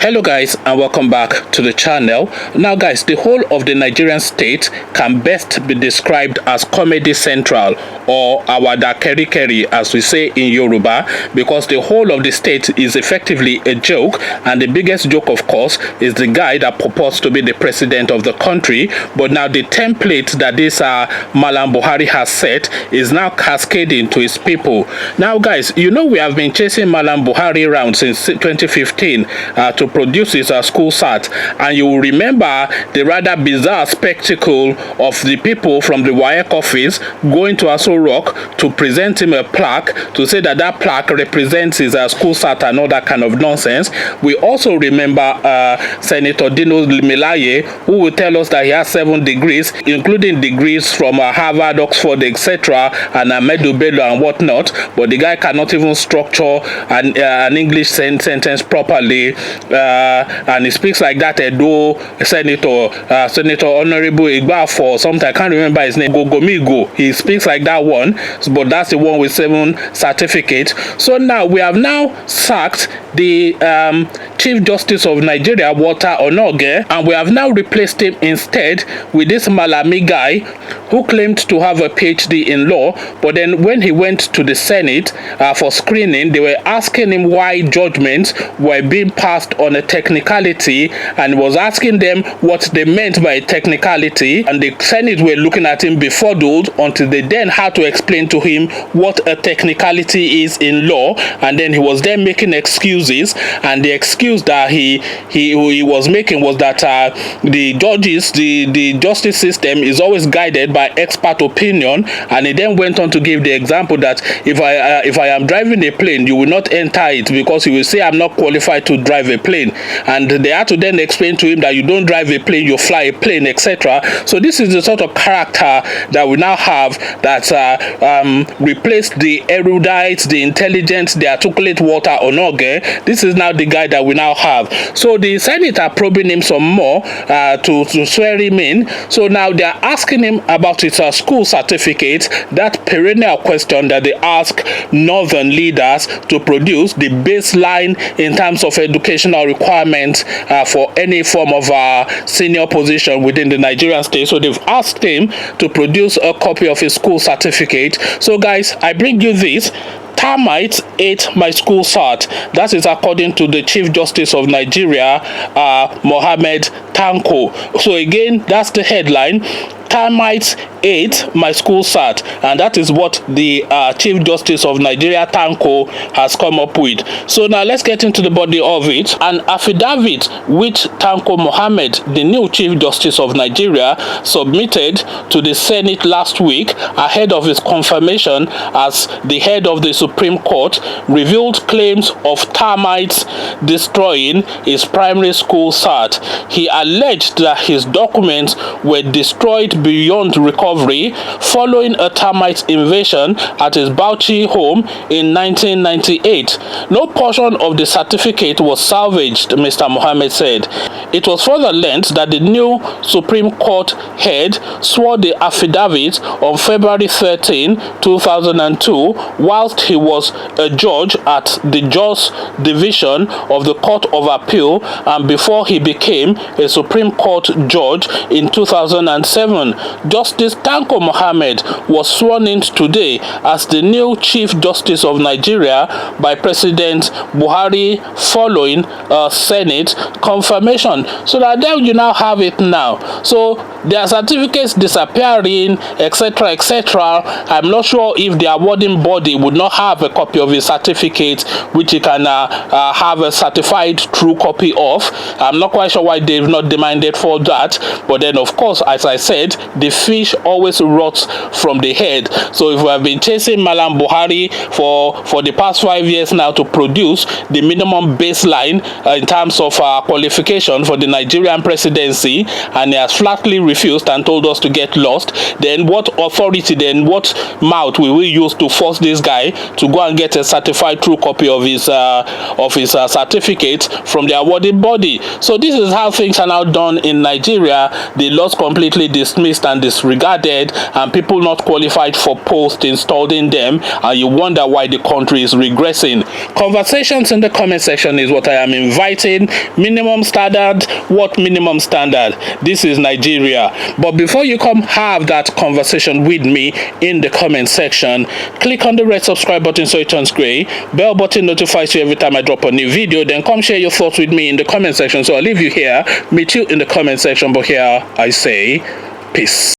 Hello guys, and welcome back to the channel. Now guys, the whole of the Nigerian state can best be described as comedy central, or awada keri keri as we say in Yoruba, because the whole of the state is effectively a joke, and the biggest joke of course is the guy that purports to be the president of the country. But now the template that this Malam Buhari has set is now cascading to his people. Now guys, you know we have been chasing Malam Buhari around since 2015 to produce his school sat, and you will remember the rather bizarre spectacle of the people from the WAEC office going to Aso Rock to present him a plaque to say that that plaque represents his school sat and all that kind of nonsense. We also remember Senator Dino Milaye, who will tell us that he has 7 degrees, including degrees from Harvard, Oxford, etc., and Ahmedu Bello and whatnot, but the guy cannot even structure an English sentence properly. And he speaks like that Edo Senator Honorable Igba something, I can't remember his name, Gogomigo. He speaks like that one, but that's the one with 7 certificates. So now we have sacked the Chief Justice of Nigeria, Walter Onoge, and we have now replaced him instead with this Malami guy who claimed to have a PhD in law, but then when he went to the Senate for screening, they were asking him why judgments were being passed on a technicality, and was asking them what they meant by technicality, and the Senate were looking at him befuddled until they then had to explain to him what a technicality is in law, and then he was then making excuses, and the excuse that he was making was that the judges, the justice system is always guided by expert opinion, and he then went on to give the example that if I am driving a plane, you will not enter it because you will say I'm not qualified to drive a plane, and they had to then explain to him that you don't drive a plane, you fly a plane, etc. So this is the sort of character that we now have that replaced the erudite, the intelligent, the articulate Walter Onoge. This is now the guy that we now have. So the Senate are probing him some more to swear him in. So now they are asking him about his school certificate, that perennial question that they ask northern leaders to produce, the baseline in terms of educational requirements for any form of senior position within the Nigerian state. So they've asked him to produce a copy of his school certificate. So guys, I bring you this. Termites ate my school sat. That is according to the Chief Justice of Nigeria, Mohammed Tanko. So again, that's the headline. Termites ate my school sat, and that is what the Chief Justice of Nigeria, Tanko, has come up with. So now let's get into the body of it. An affidavit which Tanko Mohammed, the new Chief Justice of Nigeria, submitted to the Senate last week ahead of his confirmation as the head of the Supreme Court, revealed claims of termites destroying his primary school sat. He alleged that his documents were destroyed beyond recovery following a termite invasion at his Bauchi home in 1998. No portion of the certificate was salvaged, Mr. Mohammed said. It was further learned that the new Supreme Court head swore the affidavit on February 13, 2002, whilst he was a judge at the Jos Division of the Court of Appeal, and before he became a Supreme Court judge in 2007. Justice Tanko Mohammed was sworn in today as the new Chief Justice of Nigeria by President Buhari following Senate confirmation. So that then you now have it now. So their certificates disappearing, etc., etc. I'm not sure if the awarding body would not have a copy of his certificate, which he can have a certified true copy of. I'm not quite sure why they've not demanded for that. But then, of course, as I said, the fish always rots from the head. So if we have been chasing Malam Buhari for the past 5 years now to produce the minimum baseline in terms of qualification for the Nigerian presidency, and he has flatly refused and told us to get lost, then what authority, then what mouth will we use to force this guy to go and get a certified true copy of his certificate from the awarding body? So this is how things are now done in Nigeria. The laws completely dismiss dismissed and disregarded, and people not qualified for posts installed in them, and you wonder why the country is regressing. Conversations in the comment section is what I am inviting. Minimum standard? What minimum standard? This is Nigeria. But before you come have that conversation with me in the comment section, click on the red subscribe button so it turns gray. Bell button notifies you every time I drop a new video. Then come share your thoughts with me in the comment section. So I'll leave you here, meet you in the comment section, but here I say peace.